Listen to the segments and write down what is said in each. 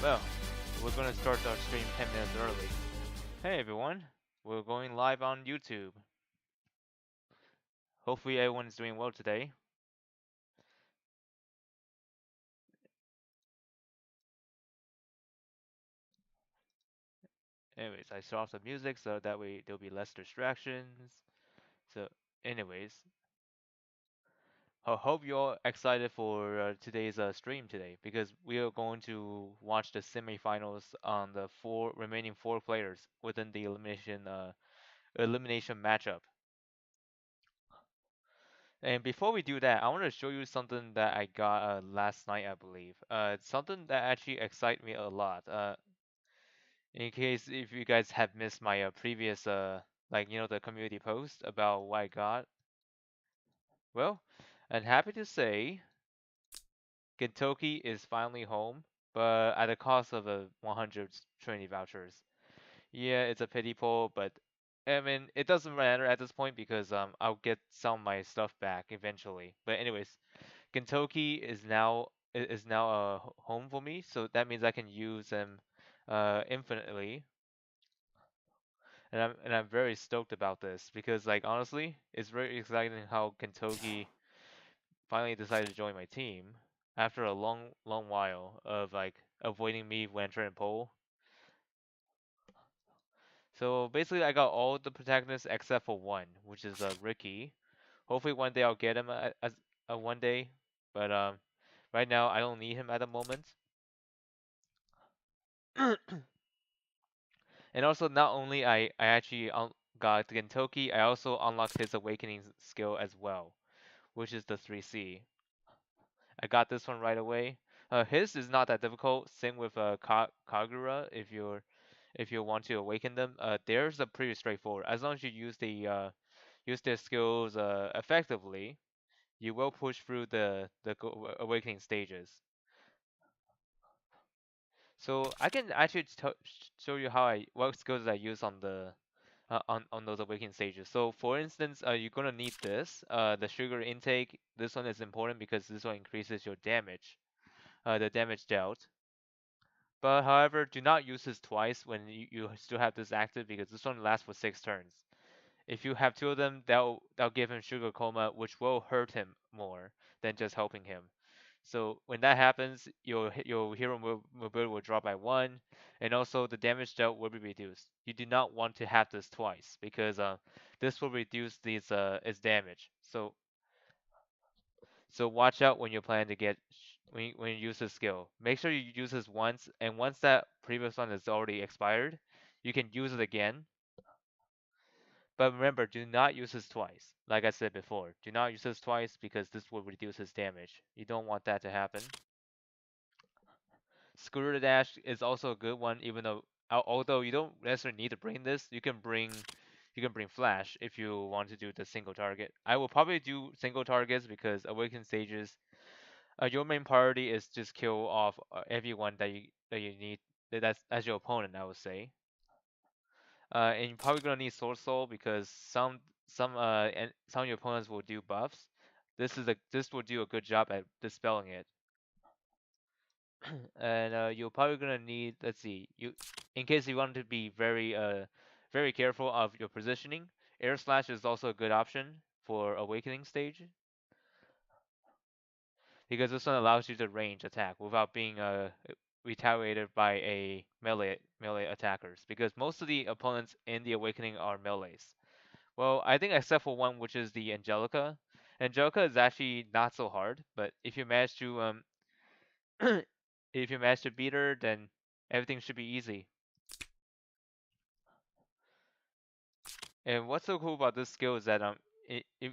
Well, we're gonna start our stream 10 minutes early. Hey everyone, we're going live on YouTube. Hopefully everyone's doing well today. Anyways, I saw some music so that way there'll be less distractions. So, anyways, I hope you're excited for today's stream today because we are going to watch the semifinals on the remaining four players within the elimination matchup. And before we do that, I want to show you something that I got last night, I believe. It's something that actually excites me a lot. In case if you guys have missed my previous the community post about what I got. Well, I'm happy to say Kentucky is finally home, but at the cost of a 100 Trinity vouchers. Yeah, it's a pity poll, but I mean it doesn't matter at this point because I'll get some of my stuff back eventually. But anyways, Kentucky is now a home for me, so that means I can use them infinitely, and I'm very stoked about this because like honestly, it's very exciting how Kentucky finally decided to join my team after a long while of like avoiding me when entering poll. So basically, I got all the protagonists except for one, which is Ricky. Hopefully one day I'll get him as one day, but right now I don't need him at the moment. And also, not only I actually got Gentoki, I also unlocked his awakening skill as well, which is the 3C. I got this one right away. His is not that difficult. Same with Kagura. If you want to awaken them, theirs are pretty straightforward. As long as you use their skills effectively, you will push through the awakening stages. So I can actually show you what skills I use on on those awakening stages. So for instance, you're gonna need this, the sugar intake. This one is important because this one increases your damage, the damage dealt. But however, do not use this twice when you still have this active because this one lasts for 6 turns. If you have two of them, that'll give him sugar coma, which will hurt him more than just helping him. So when that happens, your hero mobility will drop by one, and also the damage dealt will be reduced. You do not want to have this twice because this will reduce its damage. So watch out when you plan to get when you use this skill. Make sure you use this once, and once that previous one is already expired, you can use it again. But remember, do not use this twice. Like I said before, do not use this twice because this will reduce his damage. You don't want that to happen. Scooter Dash is also a good one, even though although you don't necessarily need to bring this, you can bring Flash if you want to do the single target. I will probably do single targets because Awaken stages, your main priority is just kill off everyone that you need that's as your opponent, I would say. And you're probably gonna need Sword Soul because some of your opponents will do buffs. This will do a good job at dispelling it. And you're probably gonna need, let's see, you in case you want to be very careful of your positioning. Air Slash is also a good option for Awakening stage because this one allows you to range attack without being retaliated by a melee attackers because most of the opponents in the Awakening are melees. Well, I think except for one, which is the Angelica. Angelica is actually not so hard, but if you manage to if you manage to beat her, then everything should be easy. And what's so cool about this skill is that I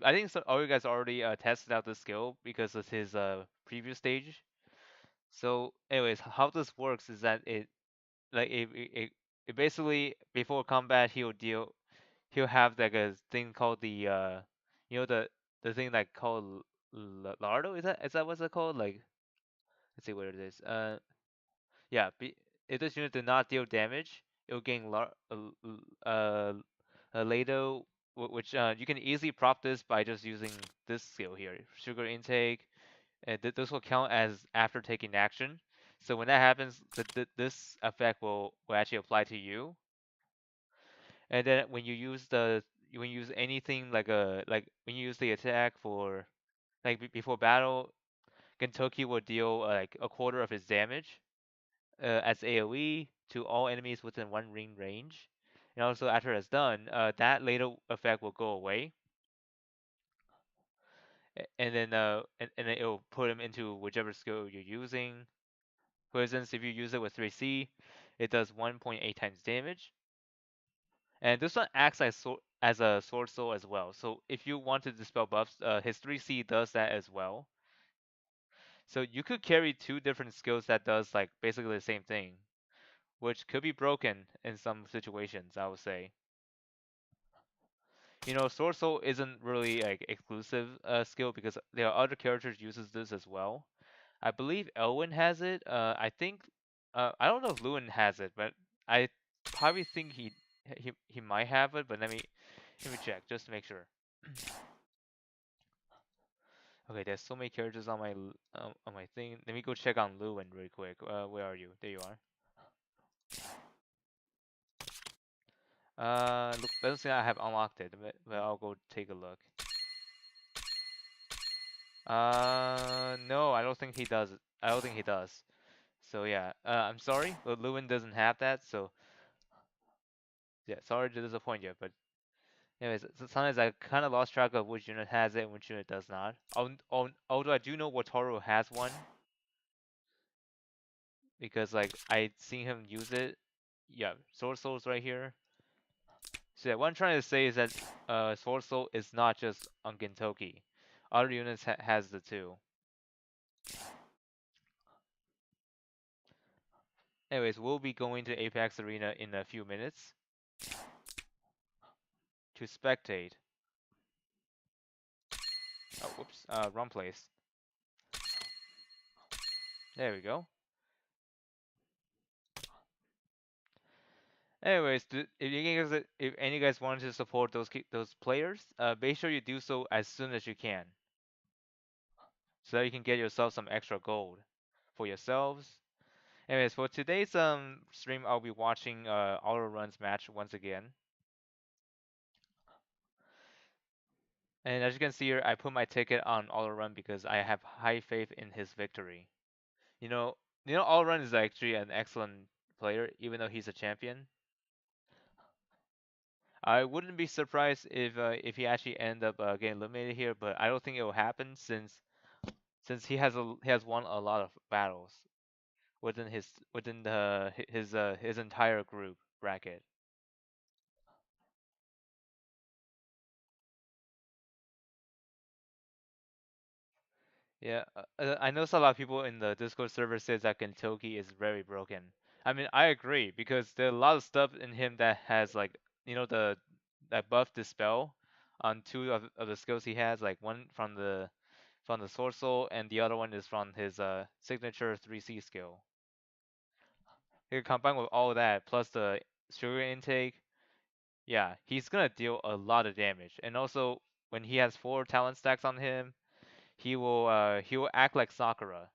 think all you guys already tested out this skill because of his previous stage. So, anyways, how this works is that it basically before combat he'll have like a thing called you know the thing like called Lardo, is that what's it called? Like, let's see what it is. Yeah, if this unit did not deal damage, it'll gain Lado, which you can easily prop this by just using this skill here, sugar intake, and this will count as after taking action. So when that happens, this effect will actually apply to you. And then when you use anything like when you use the attack for like before battle, Kentucky will deal like a quarter of his damage as AOE to all enemies within one ring range. And also after it's done, that later effect will go away, and then it will put him into whichever skill you're using. For instance, if you use it with 3C, it does 1.8 times damage. And this one acts as a sword soul as well. So if you want to dispel buffs, his 3C does that as well. So you could carry two different skills that does like basically the same thing, which could be broken in some situations, I would say. You know, Sword Soul isn't really like exclusive skill because there are other characters uses this as well. I believe Elwyn has it. I think I don't know if Lewin has it, but I probably think he might have it. But let me check just to make sure. Okay, there's so many characters on on my thing. Let me go check on Lewin really quick. Where are you? There you are. Look, doesn't say I have unlocked it, but I'll go take a look. No, I don't think he does. I don't think he does. So yeah, I'm sorry, but Lewin doesn't have that. So yeah, sorry to disappoint you. But anyways, sometimes I kind of lost track of which unit has it and which unit does not. Although I do know Wataru has one because like I seen him use it. Yeah, Sword Soul's right here. So yeah, what I'm trying to say is that Sword Soul is not just on Gintoki. Other units has the two. Anyways, we'll be going to Apex Arena in a few minutes to spectate. Oh, whoops. Wrong place. There we go. Anyways, if any guys wanted to support those players, make sure you do so as soon as you can, so that you can get yourself some extra gold for yourselves. Anyways, for today's stream, I'll be watching Auto Run's match once again. And as you can see here, I put my ticket on Auto Run because I have high faith in his victory. You know, Auto Run is actually an excellent player, even though he's a champion. I wouldn't be surprised if he actually end up getting eliminated here, but I don't think it will happen since he has won a lot of battles within his entire group bracket. Yeah, I know a lot of people in the Discord server says that Kentucky is very broken. I mean, I agree because there are a lot of stuff in him that has like the that buff dispel on two of the skills he has, like one from the Sword Soul and the other one is from his signature 3C skill. You combine with all that plus the sugar intake, yeah, he's gonna deal a lot of damage. And also when he has four talent stacks on him, he will act like Sakura.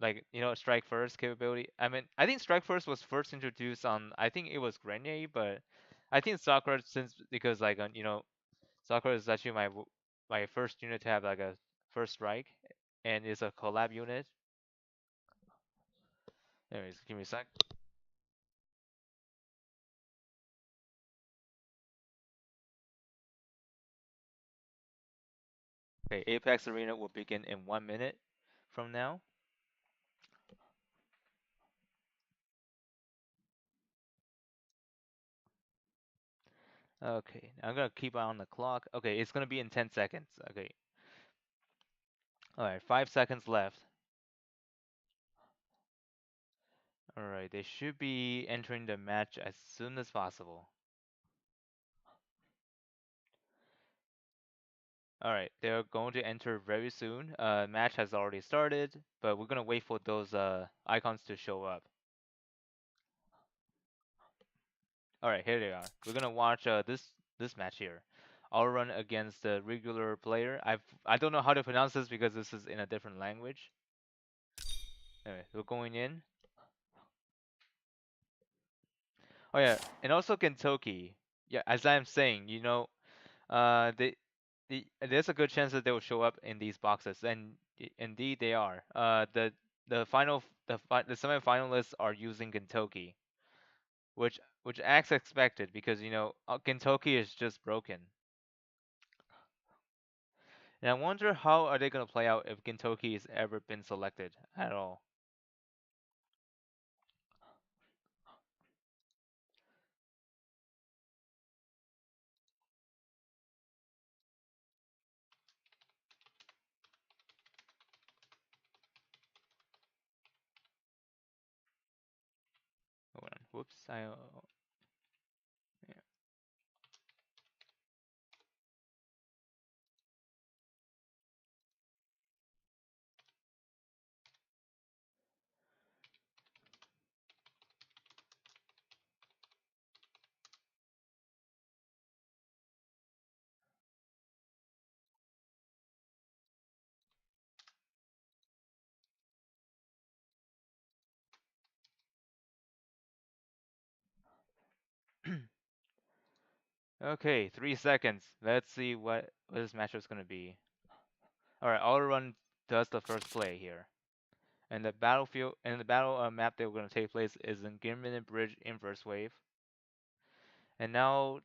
Like, strike first capability. I mean, I think strike first was first introduced on, I think it was Grenier, but I think Sakura since because like Sakura is actually my first unit to have like a first strike, and it's a collab unit. Anyways, give me a sec. Okay, Apex Arena will begin in 1 minute from now. Okay, I'm gonna keep on the clock. Okay, it's gonna be in 10 seconds. Okay. Alright, 5 seconds left. Alright, they should be entering the match as soon as possible. Alright, they're going to enter very soon. Match has already started, but we're gonna wait for those icons to show up. Alright, here they are. We're gonna watch this match here. I'll run against the regular player. I don't know how to pronounce this because this is in a different language. Anyway, we're going in. Oh yeah, and also Kentucky. Yeah, as I'm saying, there's a good chance that they will show up in these boxes, and indeed they are. The semifinalists are using Kentucky, which acts expected because Kentucky is just broken, and I wonder how are they gonna play out if Kentucky has ever been selected at all. Hold on. Whoops. Okay, 3 seconds. Let's see what this matchup's gonna be. All right, Run does the first play here. And the battlefield and the battle map that we're going to take place is in Gimlin Bridge Inverse Wave. And now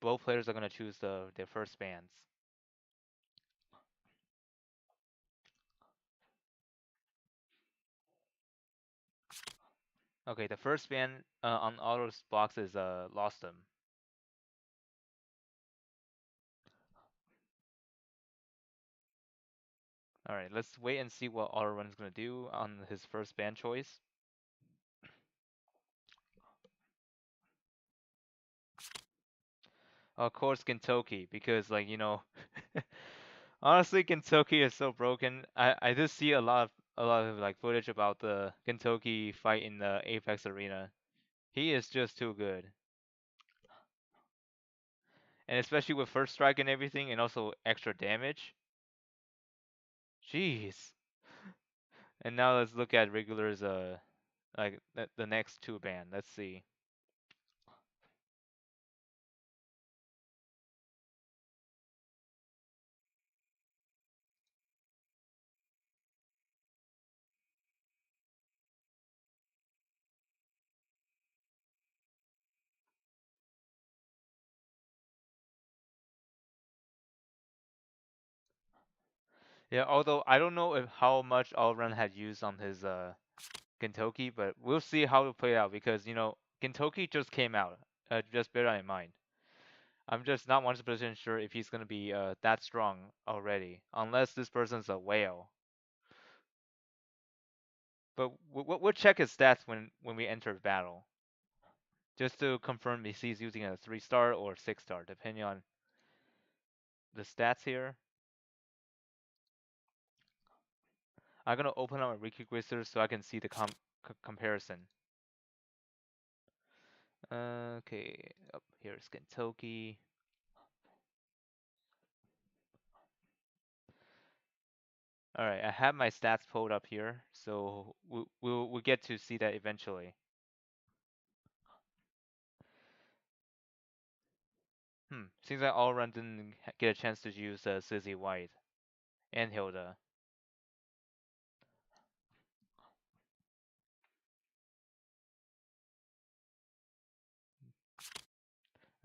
both players are going to choose their first bands. Okay, the first band on Auto's box is Lost Them. All right, let's wait and see what Run's going to do on his first band choice. Of course, Kentucky, because honestly, Kentucky is so broken. I just see a lot of like footage about the Kentucky fight in the Apex arena. He is just too good. And especially with first strike and everything, and also extra damage. Jeez. And now let's look at regulars. Like the next two band. Let's see. Yeah, although I don't know if how much Allrun had used on his Kentucky, but we'll see how it play out because Kentucky just came out. Just bear that in mind. I'm just not 100% sure if he's gonna be that strong already, unless this person's a whale. But we'll check his stats when we enter battle, just to confirm if he's using a 3-star or 6-star, depending on the stats here. I'm gonna open up my Langrisser so I can see the comparison. Okay, up here's Kentucky. All right, I have my stats pulled up here, so we'll get to see that eventually. Seems like Allrun didn't get a chance to use Sizzy White and Hilda.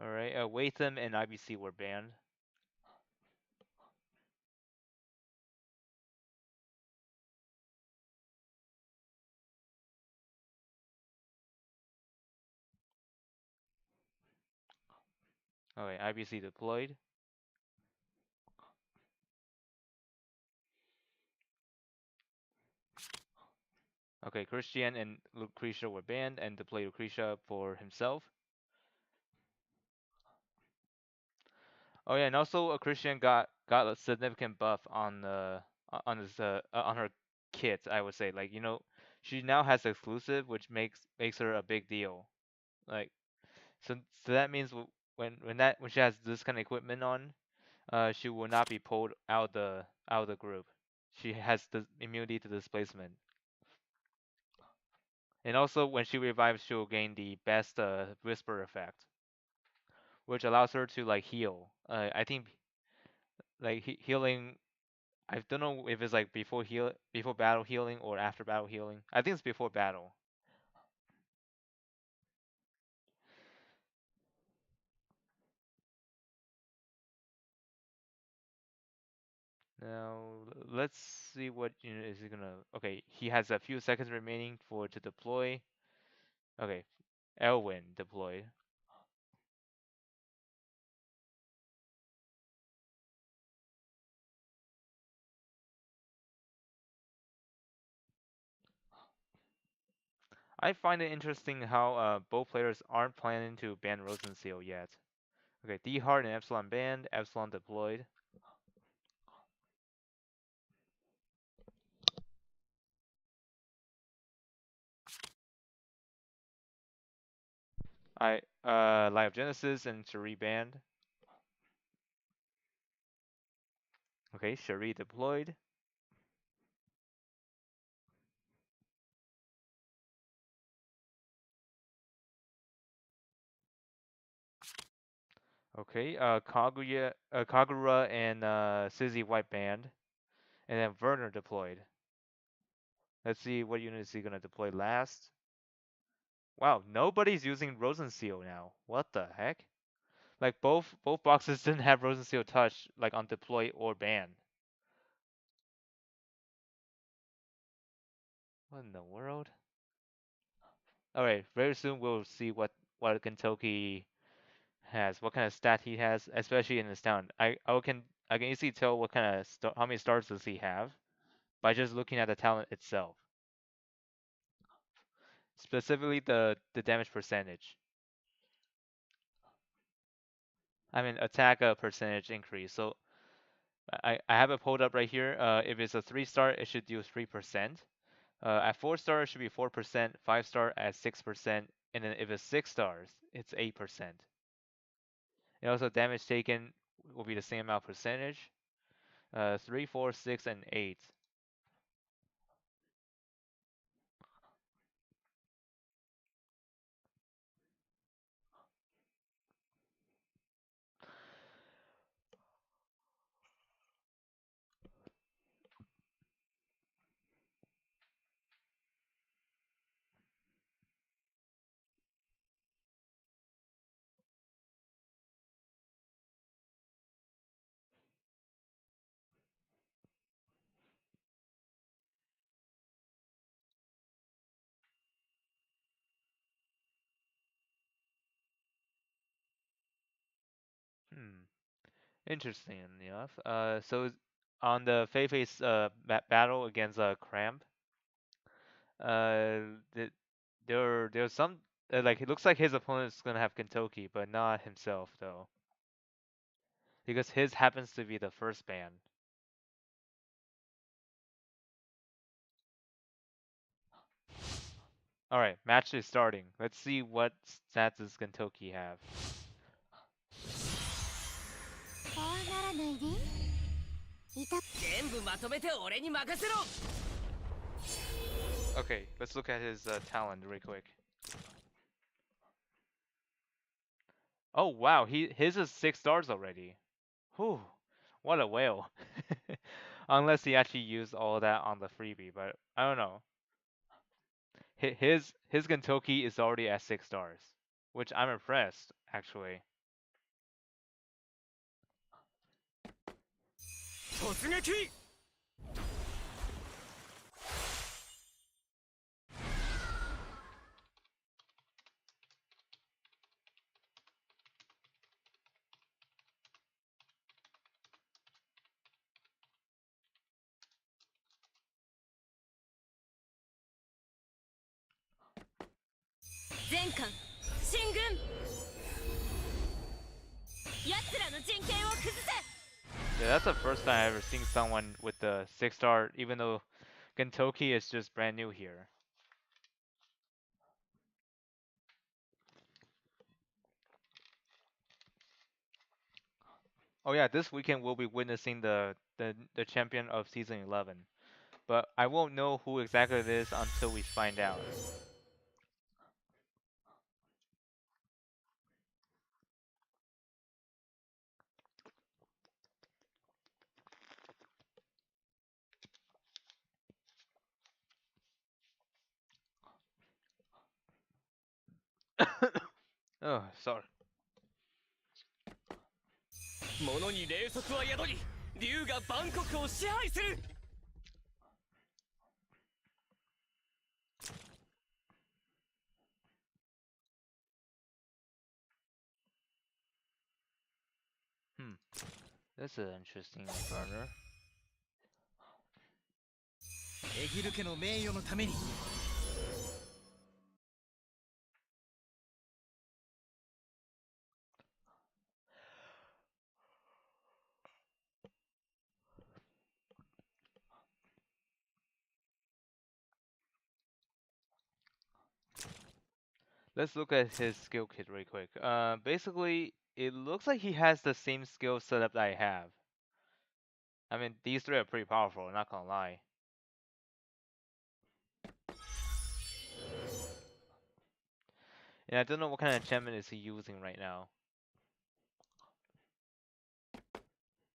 All right, Watham and IBC were banned. Okay, IBC deployed. Okay, Christian and Lucretia were banned and deployed Lucretia for himself. Oh yeah, and also Christian got a significant buff on on her kit. I would say, she now has exclusive, which makes her a big deal. Like, so that means when she has this kind of equipment on, she will not be pulled out of the group. She has the immunity to displacement. And also, when she revives, she'll gain the best Whisper effect, which allows her to like heal. I think like healing. I don't know if it's like before battle healing or after battle healing. I think it's before battle. Now let's see what unit is he gonna. Okay, he has a few seconds remaining for to deploy. Okay, Elwyn deployed. I find it interesting how both players aren't planning to ban Rosenseal yet. Okay, D Hard and Epsilon banned. Epsilon deployed. Light of Genesis and Cherie banned. Okay, Cherie deployed. Okay, Kagura and Sizzy White banned. And then Werner deployed. Let's see what unit is he gonna deploy last. Wow, nobody's using Rosenseal now. What the heck? Like both boxes didn't have Rosenseal touch like on deploy or ban. What in the world? Alright, very soon we'll see what Kentucky has, what kind of stat he has, especially in his town. I can easily tell what kind of how many stars does he have by just looking at the talent itself. Specifically the damage percentage. I mean attack percentage increase. So I have it pulled up right here. If it's a 3-star, it should do 3%. At 4-star, it should be 4%. 5-star at 6%, and then if it's 6 stars, it's 8%. And also damage taken will be the same amount percentage. 3, 4, 6, and 8. Hmm. Interesting enough. So on the Fei Fei's battle against Cramp, uh, the, there's some like it looks like his opponent's gonna have Kentucky, but not himself though, because his happens to be the first ban. All right, match is starting. Let's see what stats does Kentucky have. Okay, let's look at his talent real quick. Oh wow, his is 6 stars already. Whew, what a whale. Unless he actually used all that on the freebie, but I don't know. His Kentucky is already at 6 stars, which I'm impressed actually. Yeah, that's the first time I've ever seen someone with the 6-star, even though Kentucky is just brand new here. Oh yeah, this weekend we'll be witnessing the champion of season 11, but I won't know who exactly it is until we find out. Oh, sorry. 物に霊速は宿り竜がバンコクを支配する That's an interesting burner. エギル家の名誉のために Let's look at his skill kit really quick. Basically, it looks like he has the same skill setup that I have. I mean, these three are pretty powerful, not gonna lie. And I don't know what kind of enchantment is he using right now.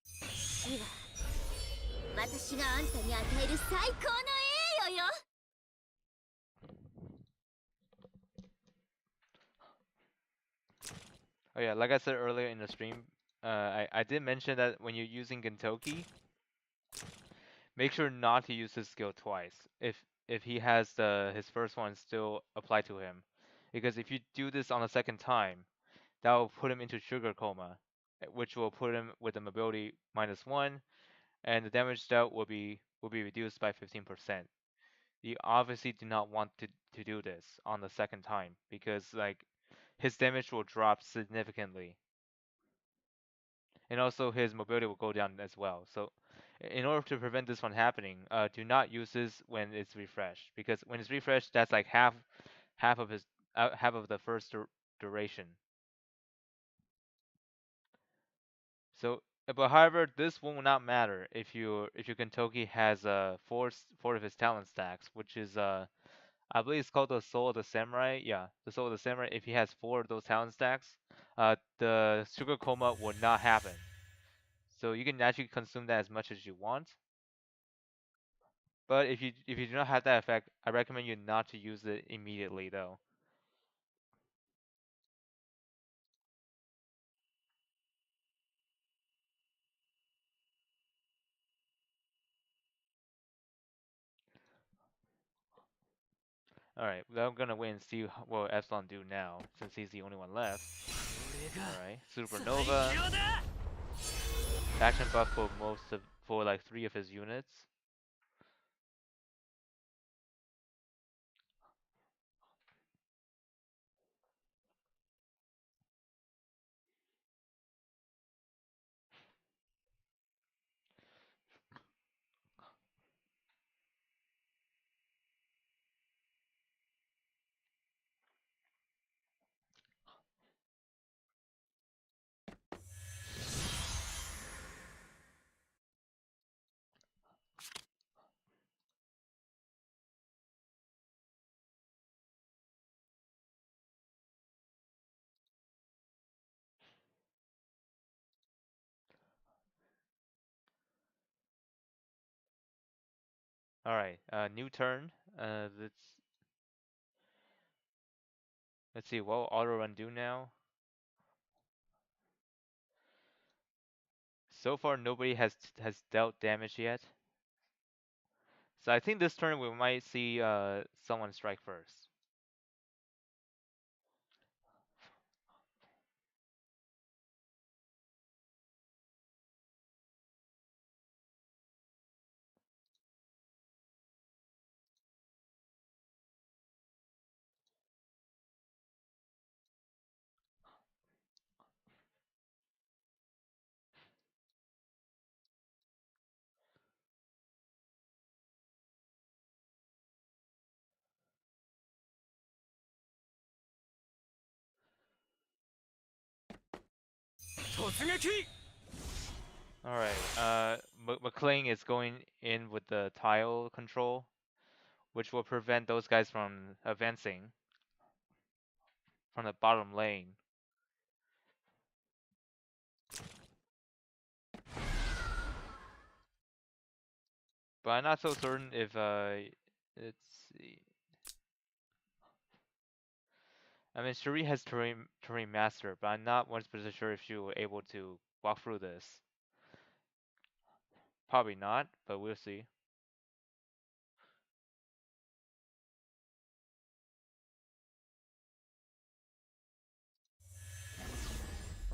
死は私があんたに与える最高の栄誉よ Oh yeah, like I said earlier in the stream, I did mention that when you're using Gintoki, make sure not to use his skill twice. If he has his first one still applied to him, because if you do this on the second time, that will put him into sugar coma, which will put him with the mobility -1, and the damage dealt will be reduced by 15%. You obviously do not want to do this on the second time because like his damage will drop significantly, and also his mobility will go down as well. So in order to prevent this from happening, do not use this when it's refreshed, because when it's refreshed, that's like half of his half of the first duration. So, but however, this will not matter if your Kentucky has four of his talent stacks, which is I believe it's called the Soul of the Samurai. Yeah, the Soul of the Samurai. If he has 4 of those talent stacks, the sugar coma will not happen. So you can actually consume that as much as you want. But if you do not have that effect, I recommend you not to use it immediately though. Alright, well, I'm gonna wait and see what S11 do now, since he's the only one left. Alright, Supernova. Action buff for like 3 of his units. Alright, new turn. Let's see, what will auto run do now? So far nobody has dealt damage yet. So I think this turn we might see someone strike first. Alright, McLean is going in with the tile control, which will prevent those guys from advancing from the bottom lane. But I'm not so certain if let's see. I mean, Shuri has terrain master, but I'm not 100% sure if she will able to walk through this. Probably not, but we'll see.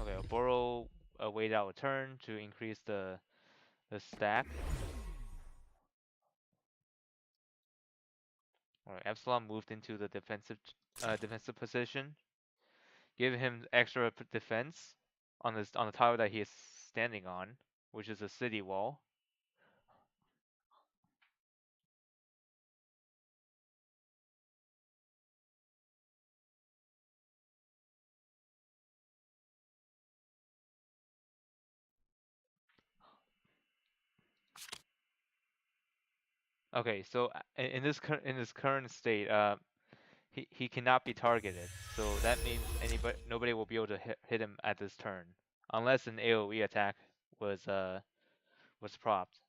Okay, I'll borrow a wait out a turn to increase the stack. Alright, Epsilon moved into the defensive position. Give him extra defense on the tower that he is standing on, which is a city wall. Okay, so in this current state, he cannot be targeted. So that means nobody will be able to hit him at this turn, unless an AOE attack was propped.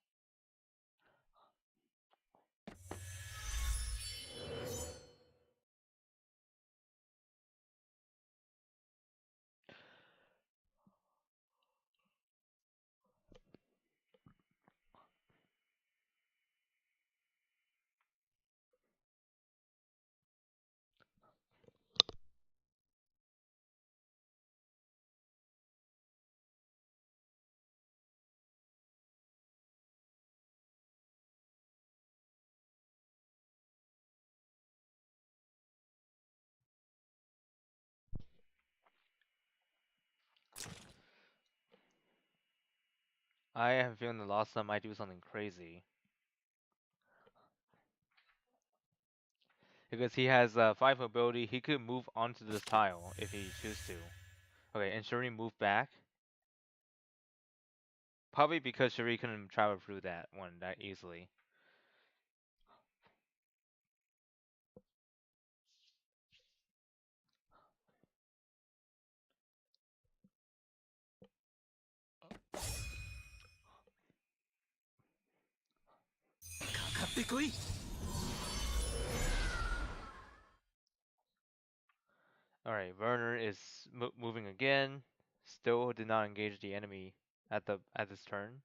I have a feeling the last time I do something crazy. Because he has 5 mobility, he could move onto this tile if he chooses to. Okay, and Shuri moved back. Probably because Shuri couldn't travel through that one that easily. Alright, Werner is moving again. Still did not engage the enemy at this turn.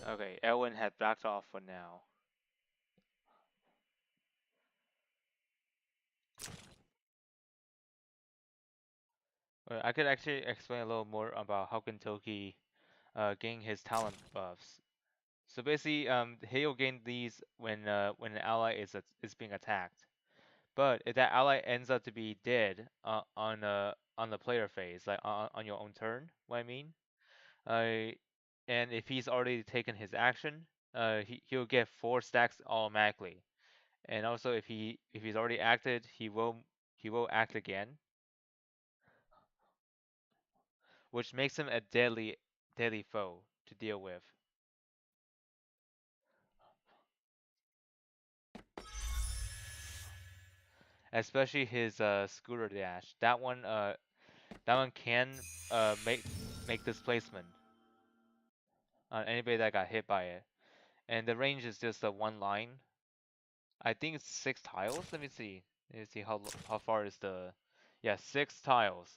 Okay, Elwin had backed off for now. I could actually explain a little more about how can Toki gain his talent buffs. So basically, he'll gain these when an ally is being attacked. But if that ally ends up to be dead on the player phase, like on your own turn, what I mean, uh, and if he's already taken his action, he'll get 4 stacks automatically. And also, if he's already acted, he will act again, which makes him a deadly foe to deal with. Especially his scooter dash. That one can make displacement on anybody that got hit by it. And the range is just a one line. I think it's 6 tiles. Let me see. Let me see how far is the. Yeah, 6 tiles.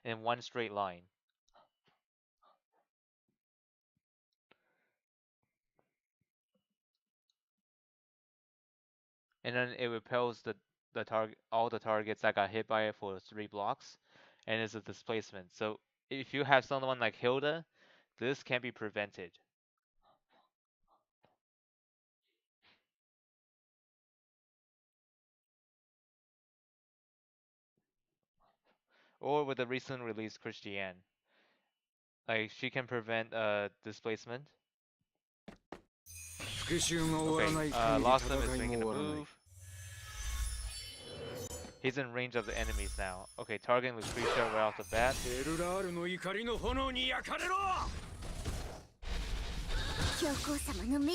In one straight line. and then it repels the target all the targets that got hit by it for 3 blocks, and it's a displacement. So if you have someone like Hilda, this can be prevented. Or with the recent release Christiane, like she can prevent displacement. Okay, Lostom is making a move. He's in range of the enemies now. Okay, targeting Lucretia right off the bat.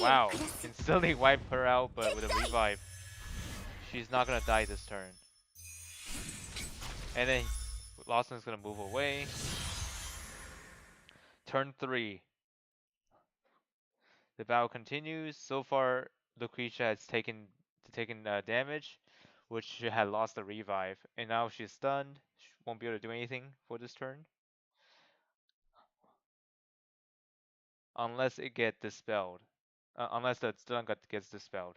Wow, instantly wiped her out, but with a revive. She's not gonna die this turn. And then Lawson's gonna move away. Turn 3. The battle continues. So far, Lucretia has taken damage, which she had lost the revive, and now she's stunned. She won't be able to do anything for this turn, unless it gets dispelled. Unless the stun gets dispelled.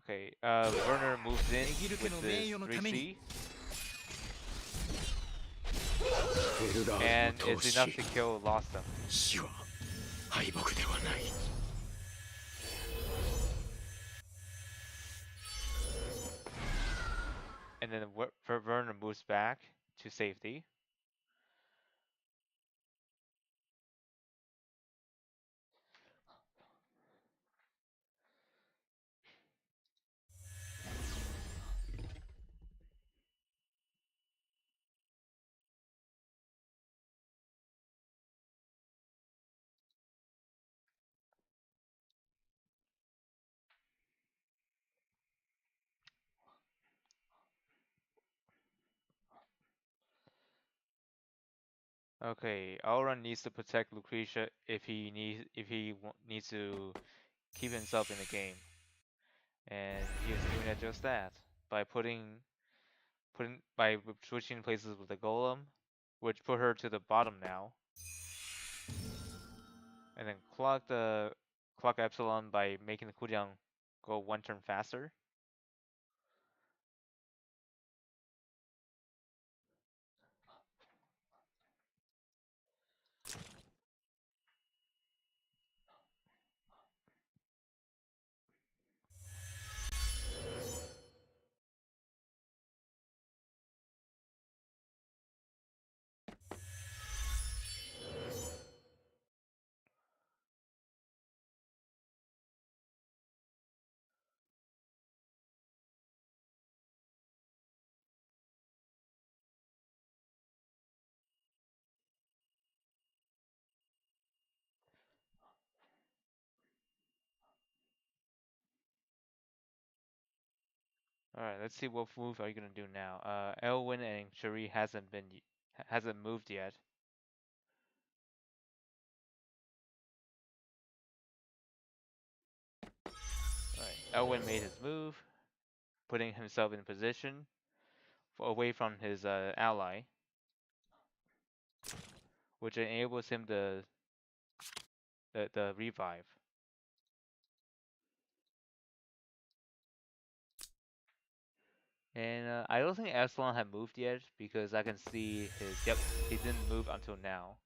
Okay, Werner moves in with this 3C. And it's enough to kill Lostom. And then Werner moves back to safety. Okay, Auron needs to protect Lucretia if he needs to keep himself in the game, and he is doing just that by switching places with the golem, which put her to the bottom now, and then clock Epsilon by making the cooldown go 1 turn faster. All right, let's see what move are you gonna do now. Elwyn and Cherie hasn't moved yet. All right, Elwyn made his move, putting himself in position away from his ally, which enables him the revive. And I don't think Epsilon had moved yet because I can see he didn't move until now.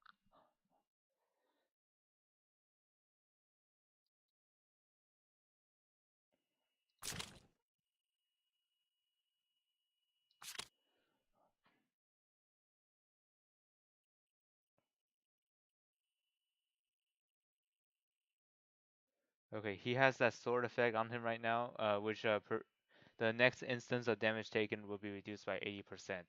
Okay, he has that sword effect on him right now, which the next instance of damage taken will be reduced by 80%.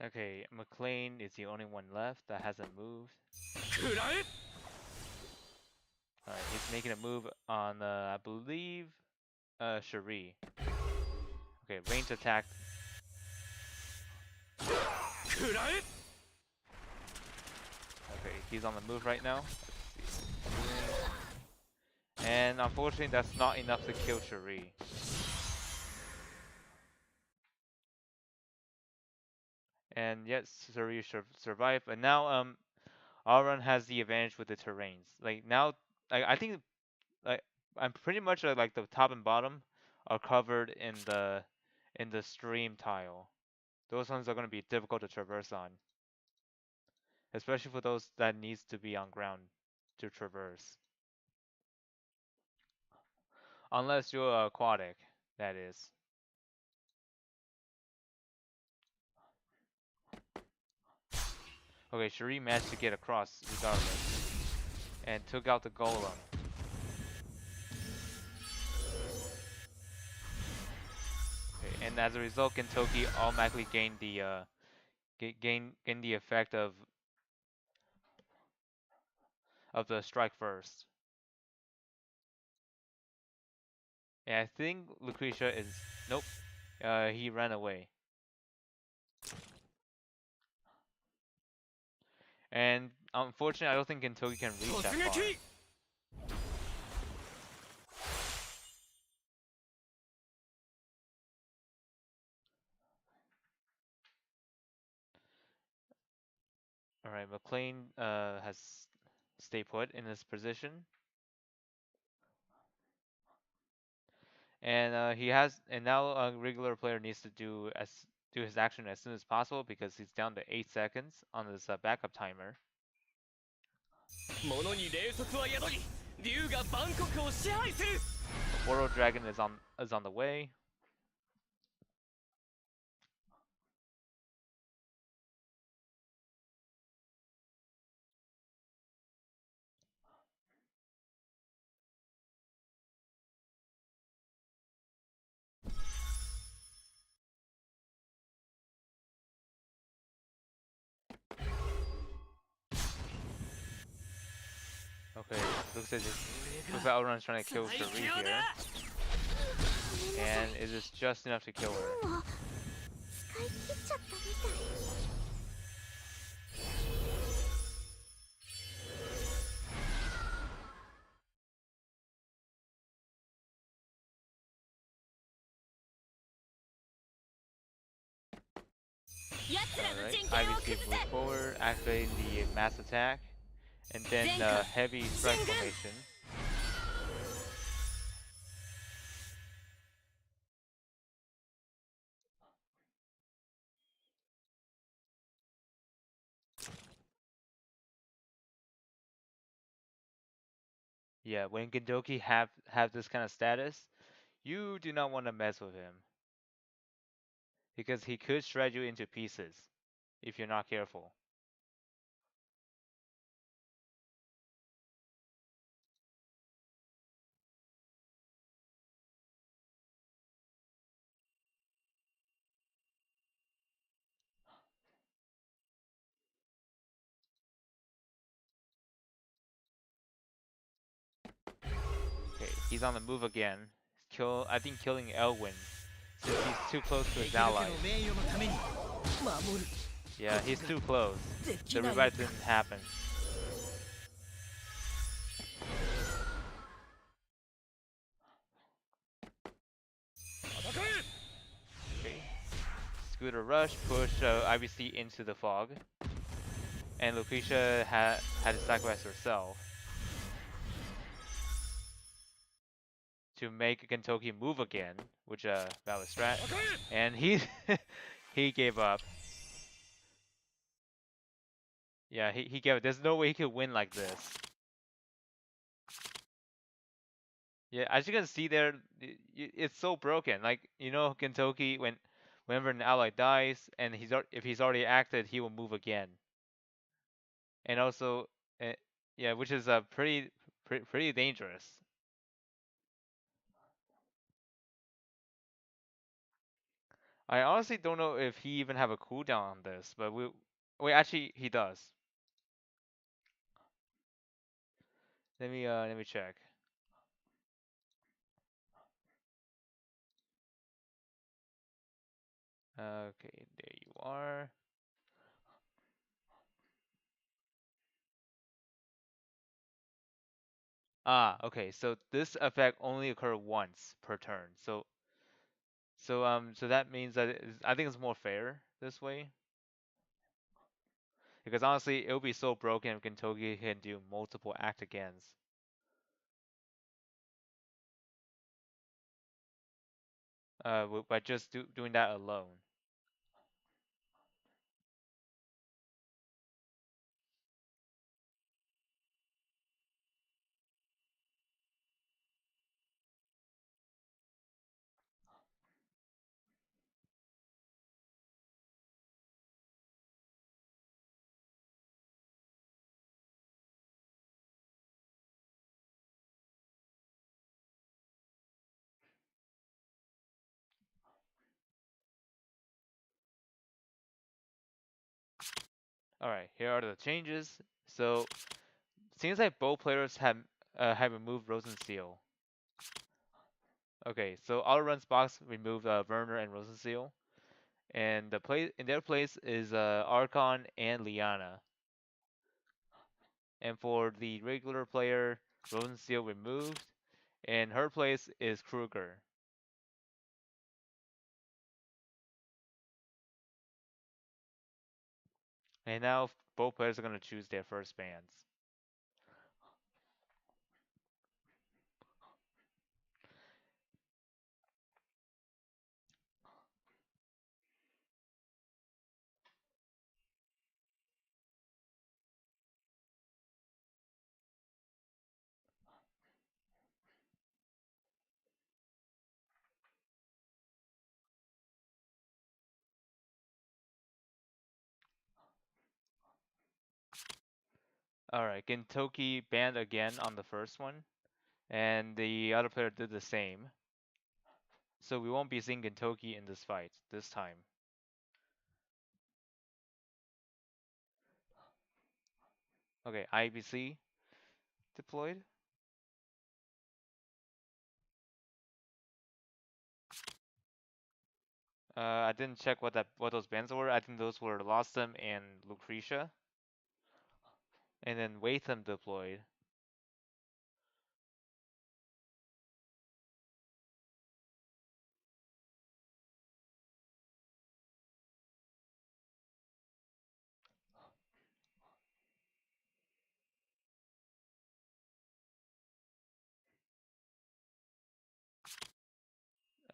Okay, McLean is the only one left that hasn't moved. 食らえ Alright, he's making a move on, I believe, Cherie. Okay, range attack. 食らえ Okay, he's on the move right now. Let's see. And unfortunately, that's not enough to kill Cherie. And yes, Cherie survived. And now, Auron has the advantage with the terrains. Like now, I think like I'm pretty much like the top and bottom are covered in the stream tile. Those ones are going to be difficult to traverse on, especially for those that needs to be on ground to traverse. Unless you're aquatic, that is. Okay, Cherie managed to get across regardless, and took out the golem. Okay, and as a result, Gintoki automatically gained the gain the effect of the strike first. And I think Lucretia is nope. He ran away. And unfortunately, I don't think Gintoki can reach that far. 突撃 Alright, McLean has stay put in his position. And and now a regular player needs to do his action as soon as possible because he's down to 8 seconds on this backup timer. 物に霊速は宿り竜がバンコクを支配する The World Dragon is on the way. Okay, looks like Outrun's trying to kill Cherie here. And it is just enough to kill her. もう使い切っちゃったみたい。奴らの Alright, 陣形を IBC 崩 moves せ forward, activating the mass attack, and then heavy strike formation. Yeah, when Gendoki have this kind of status, you do not want to mess with him because he could shred you into pieces if you're not careful. Okay, he's on the move again. I think killing Elwyn since he's too close to his allies. Yeah, he's too close. The revive didn't happen. Okay. Scooter rush, push IBC into the fog. And Lucretia had to sacrifice herself to make Gentoki move again, which valid strat. And he he gave up. Yeah, he gave up. There's no way he could win like this. Yeah, as you can see there, it's so broken. Like, you know, Gentoki, whenever an ally dies and if he's already acted, he will move again. And also, yeah, which is pretty dangerous. I honestly don't know if he even have a cooldown on this, but we wait. Actually, he does. Let me check. Okay, there you are. Ah, okay. So this effect only occur once per turn. So that means that I think it's more fair this way. Because honestly, it would be so broken if Gintoki can do multiple act agains. By just doing that alone. All right, here are the changes. So seems like both players have removed Rosensteel. Okay, so auto runs box removed Werner and Rosensteel, and the play in their place is Archon and Liana. And for the regular player, Rosensteel removed, and her place is Kruger. And now both players are gonna choose their first bands. All right, Gintoki banned again on the first one, and the other player did the same. So we won't be seeing Gintoki in this fight this time. Okay, IBC deployed. I didn't check what those bands were. I think those were Lostem and Lucretia. And then Watham deployed.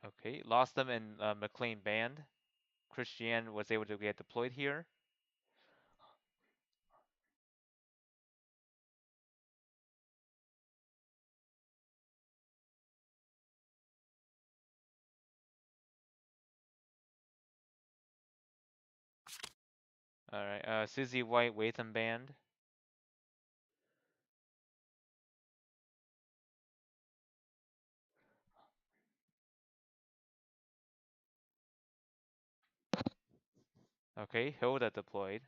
Okay, Lostem and McLean banned. Christian was able to get deployed here. Alright, Susie White, Watham banned. Okay, Hilda deployed.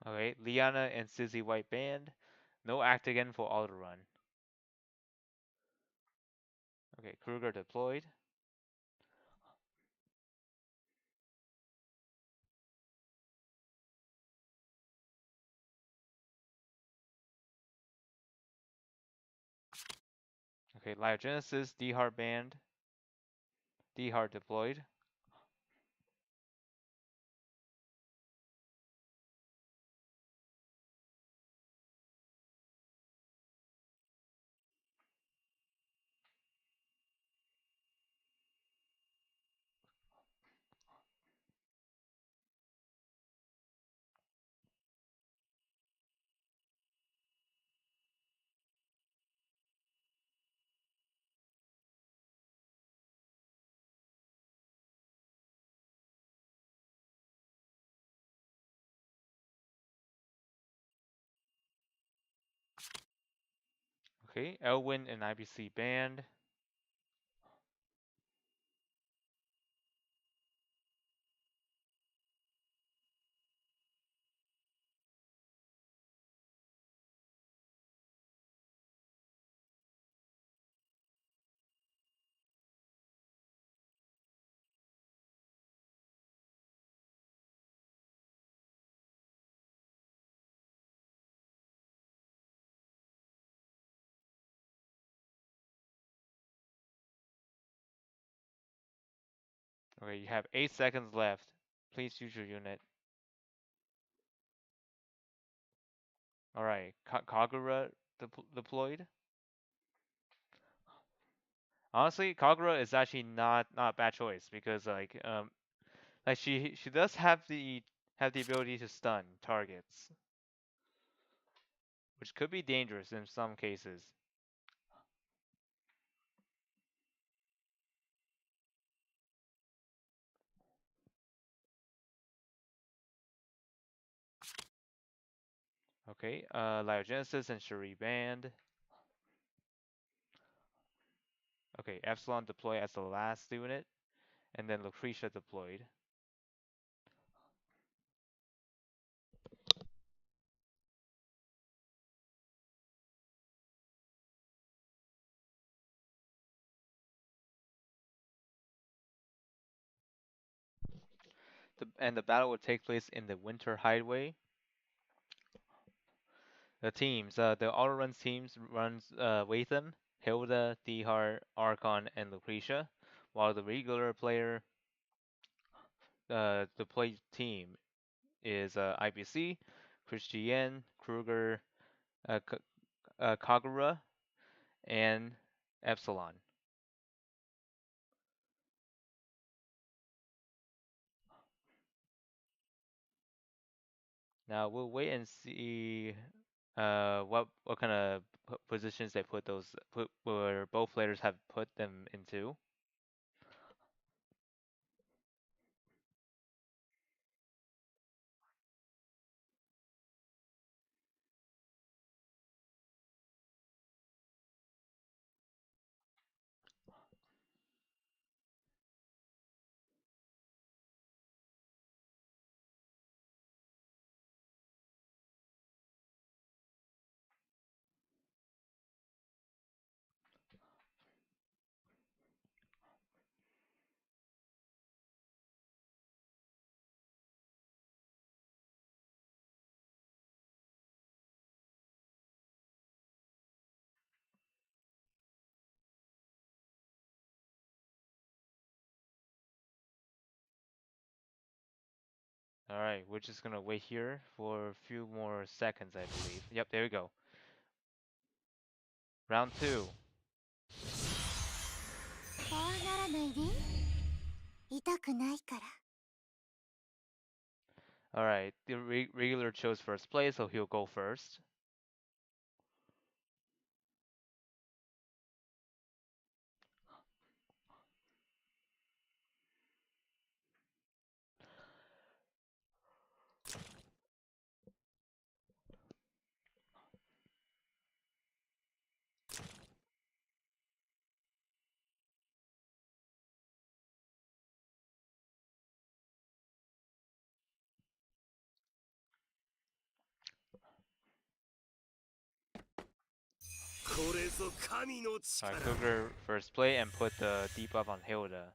Okay, Liana and Susie White banned. No act again for auto run. Okay, Kruger deployed. Okay, Lyogenesis, D-Hard banned. D-Hard deployed. Okay, Elwin and IBC banned. Okay, you have 8 seconds left. Please use your unit. Alright, Kagura deployed. Honestly, Kagura is actually not a bad choice because like she does have the ability to stun targets, which could be dangerous in some cases. Okay, Lyogenesis and Shuri banned. Okay, Epsilon deployed as the last unit, and then Lucretia deployed. And the battle would take place in the Winter Hideaway. The teams, the auto runs teams runs Watham, Hilda, Dehart, Archon, and Lucretia, while the regular player, the play team is IBC, Christiane, Kruger, Kagura, and Epsilon. Now we'll wait and see what kind of positions they put where both players have put them into. All right, we're just gonna wait here for a few more seconds, I believe. Yep, there we go. Round 2. 怖がらないで。痛くないから。All right, the regular chose first place, so he'll go first. Alright, Cougar first play and put the debuff on Hilda.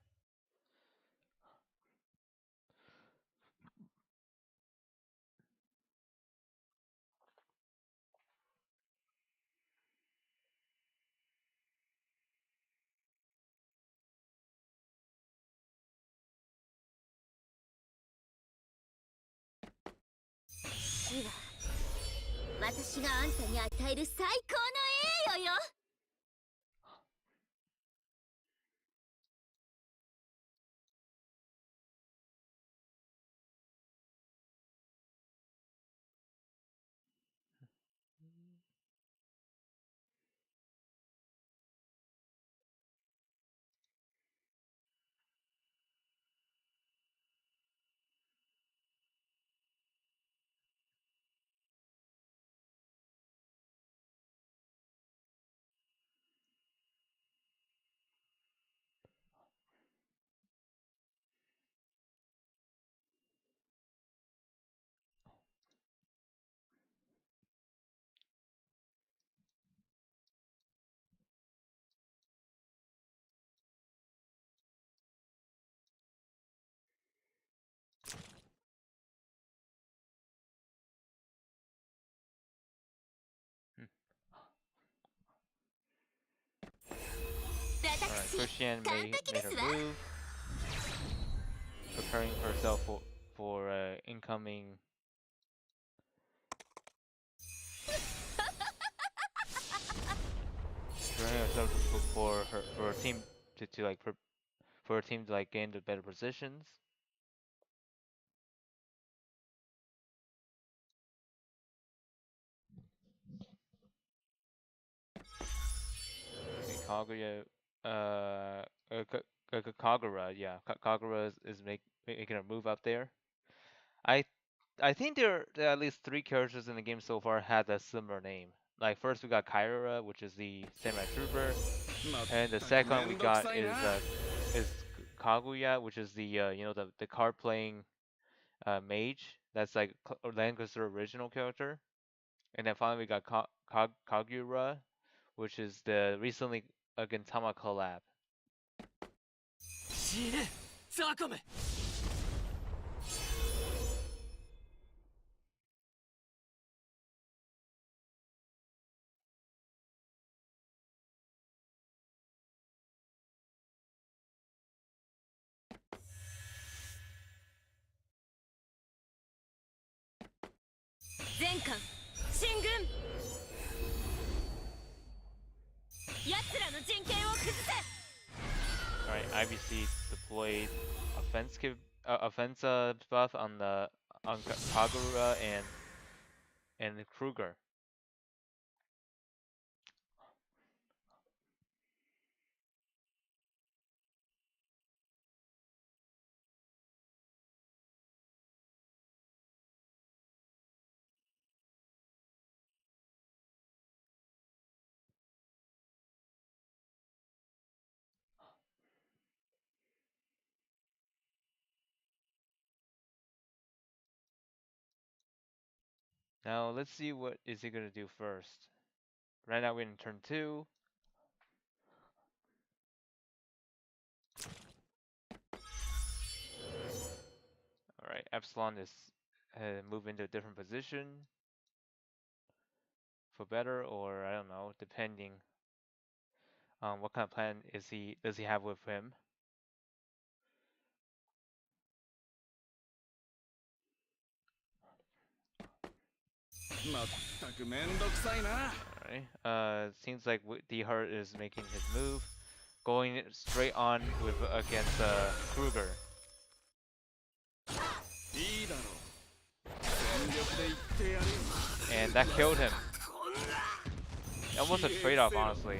では、私があんたに与える最高の栄誉よ。Alright, Christian made her move, preparing herself for incoming. Preparing herself for her team to like for her team to like gain the better positions. Okay, Kaguya, Kagura, yeah, Kagura is making a move up there. I I think there are at least 3 characters in the game so far had a similar name. Like first we got Kaira, which is the samurai trooper, and the second we got is Kaguya, which is the the card playing mage. That's like Langrisser original character. And then finally we got Kagura, which is the recently Gintama collab. 死ねザコメ 全艦進軍奴らの陣形を崩せ Alright, IBC deployed offensive buff on Kagura and Kruger. Now let's see what is he gonna do first. Right now we're in turn 2. Alright, Epsilon is moving into a different position for better, or I don't know, depending on what kind of plan does he have with him. Alright, seems like D Hart is making his move, going straight on with against Kruger. And that killed him. Almost a trade-off, honestly.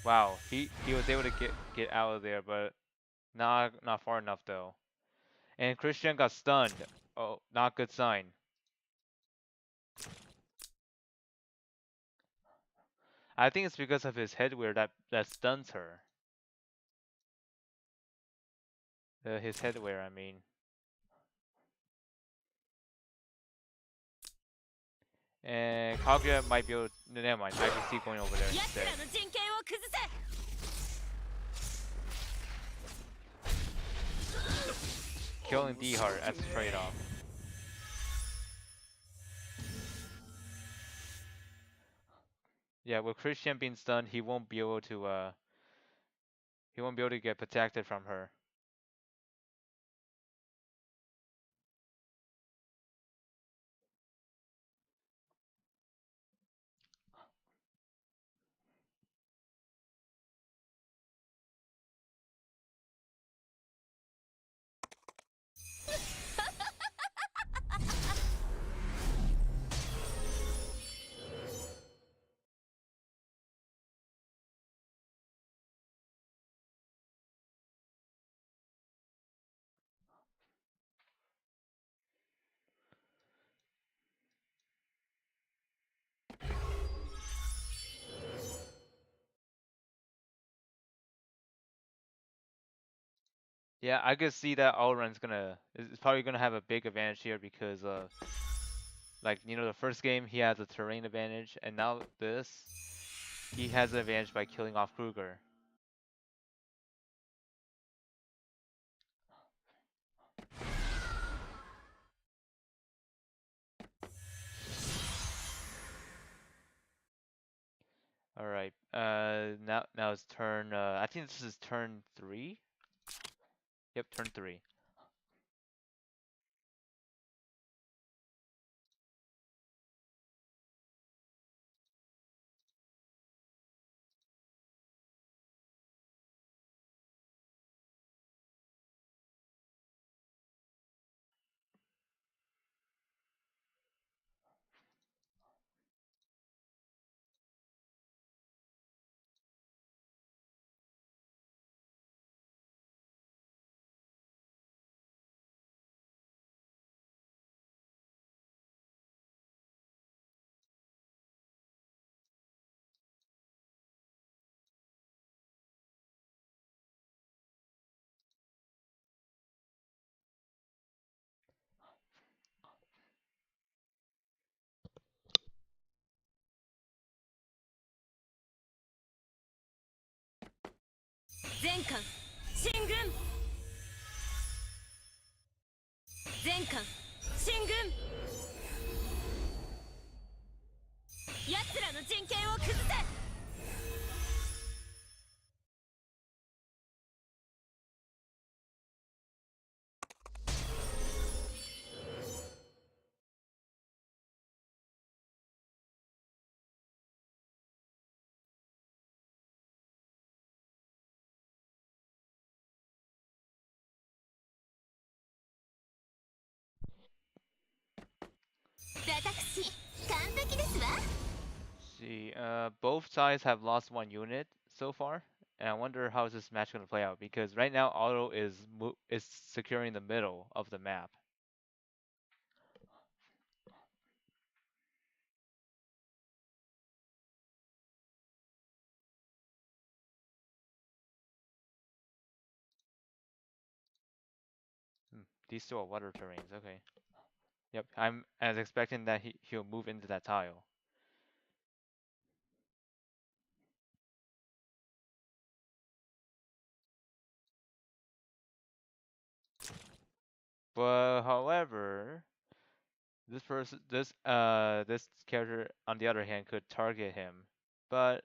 Wow, he was able to get out of there, but not far enough though. And Christian got stunned. Oh, not good sign. I think it's because of his headwear that stuns her. His headwear, I mean. And Kaguya might be able to, never mind, IBC going over there 奴 instead. らの陣形を崩せ Killing D Hart as a trade-off. Yeah, with Christian being stunned, he won't be able to get protected from her. Yeah, I could see that Alrun's is probably gonna have a big advantage here because like the first game he has a terrain advantage, and now this he has an advantage by killing off Kruger. All right. Now it's turn. I think this is turn 3. Yep, turn 3.全艦進軍全艦進軍奴らの陣形を崩せ私完璧ですわ See, both sides have lost 1 unit so far, and I wonder how is this match gonna play out because right now Auto is securing the middle of the map. These two are water terrains. Okay. Yep. I'm as expecting that he'll move into that tile. But however, this character on the other hand could target him, but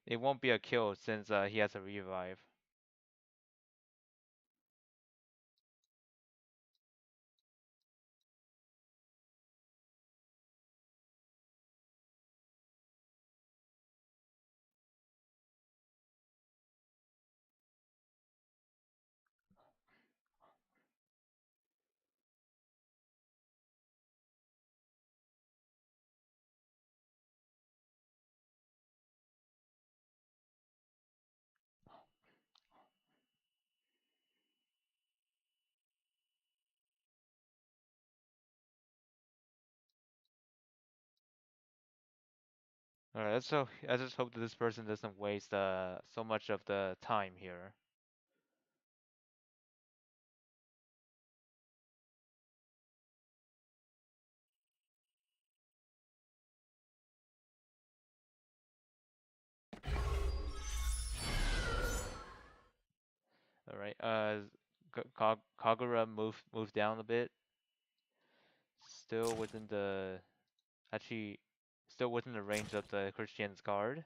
it won't be a kill since he has a revive. Alright, so I just hope that this person doesn't waste so much of the time here. Alright, Kagura move down a bit. Still within the actually still within the range of the Christian's guard.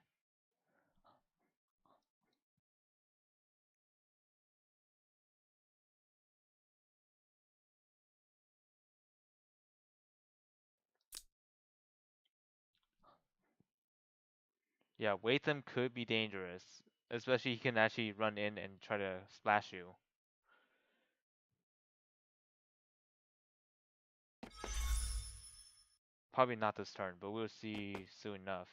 Yeah, Watham could be dangerous, especially he can actually run in and try to splash you. Probably not this turn, but we'll see soon enough.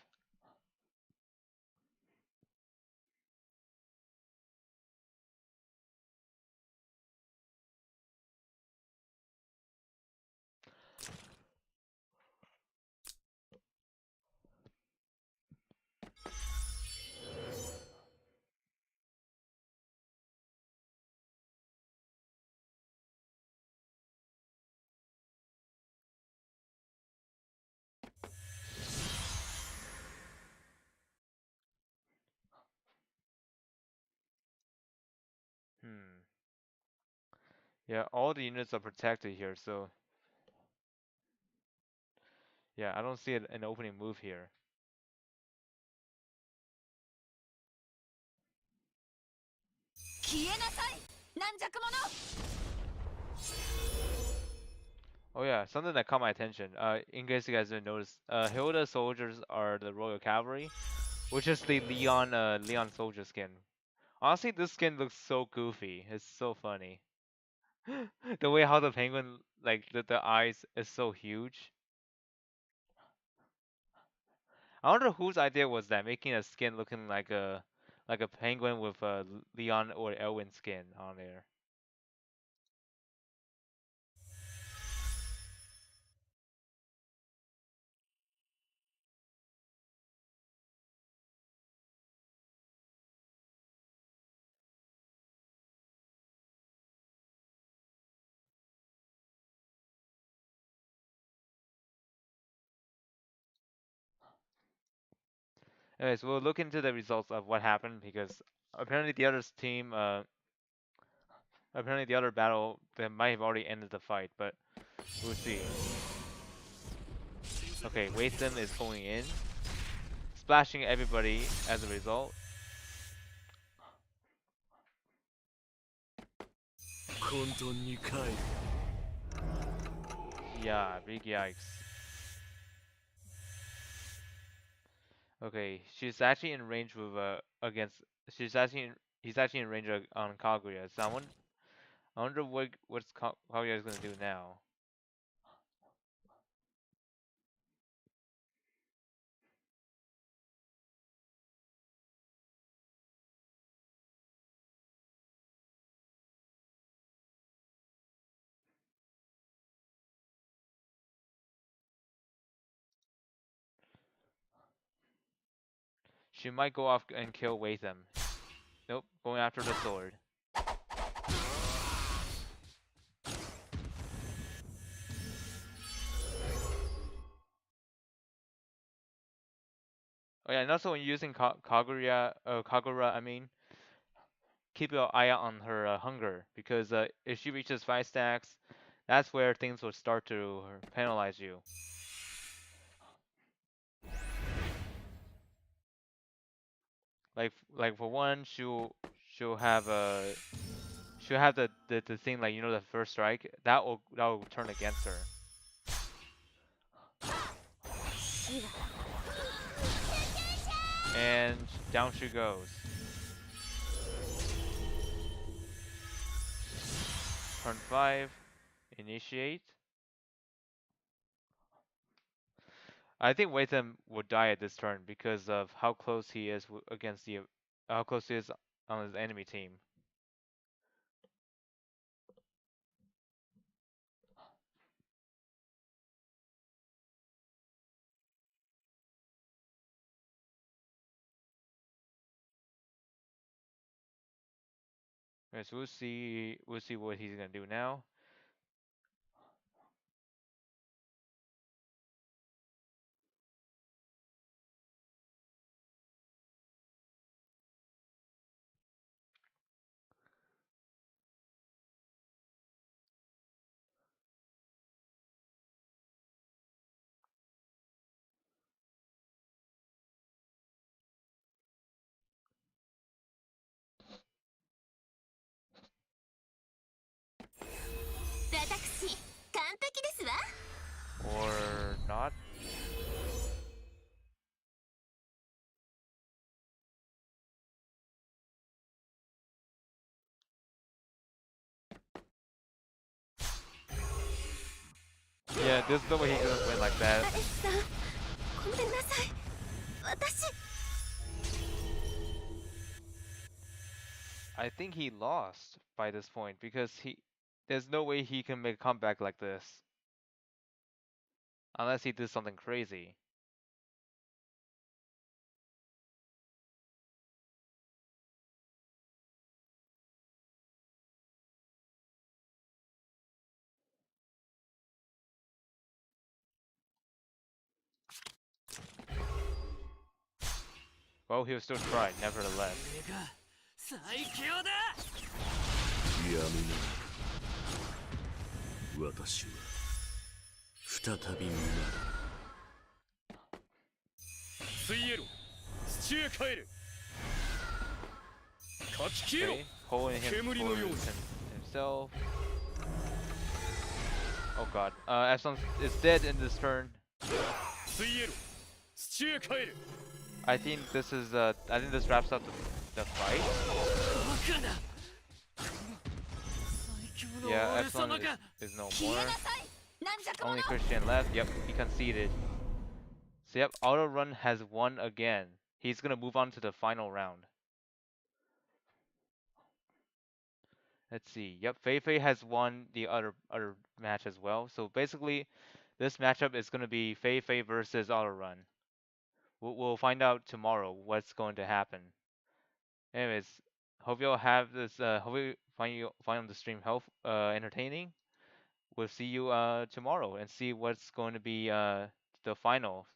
Hmm. Yeah, all the units are protected here, so yeah, I don't see an opening move here. Oh yeah, something that caught my attention. In case you guys didn't notice, Hilda soldiers are the Royal Cavalry, which is the Leon soldier skin. Honestly, this skin looks so goofy. It's so funny. The way how the penguin, like the eyes is so huge. I wonder whose idea was that, making a skin looking like a penguin with a Leon or Elwyn skin on there. Anyways, we'll look into the results of what happened because apparently the other team, apparently the other battle, they might have already ended the fight, but we'll see. Okay, Waitham is going in, splashing everybody as a result. Yeah, big yikes. Okay, she's actually in range with against. She's actually he's actually in range on Kaguya. So I wonder what's Kaguya's gonna do now. She might go off and kill Waitham. Nope, going after the sword. Oh yeah, and also when using Kagura, I mean, keep your eye out on her hunger, because if she reaches 5 stacks, that's where things will start to penalize you. Like for one, she'll have the thing, like, you know, the first strike that will turn against her. And down she goes. Turn 5, initiate. I think Waitham would die at this turn because of how close he is against how close he is on his enemy team. Okay, so we'll see what he's gonna do now. Or not. Yeah, there's no way he's gonna win like that. I think he lost by this point because there's no way he can make a comeback like this. Unless he did something crazy. Well, he'll still try, nevertheless. 最強だ。やめな。私は再び見水エロ土へ帰れ。書き消えろ。Okay. pulling him 煙の towards ように himself. Oh god. S11 is dead in this turn. 水エロ土へ帰れ I think this is I think this wraps up the fight. バカな最強の Yeah, 俺 S11 様が is no 消え more. なさい軟弱者 Only Christian left. Yep, he conceded. So yep, Auto Run has won again. He's gonna move on to the final round. Let's see. Yep, Fei Fei has won the other match as well. So basically, this matchup is gonna be Fei Fei versus Auto Run. We'll find out tomorrow what's going to happen. Anyways, hope y'all have this. Hope you find the stream entertaining. We'll see you tomorrow and see what's going to be the final.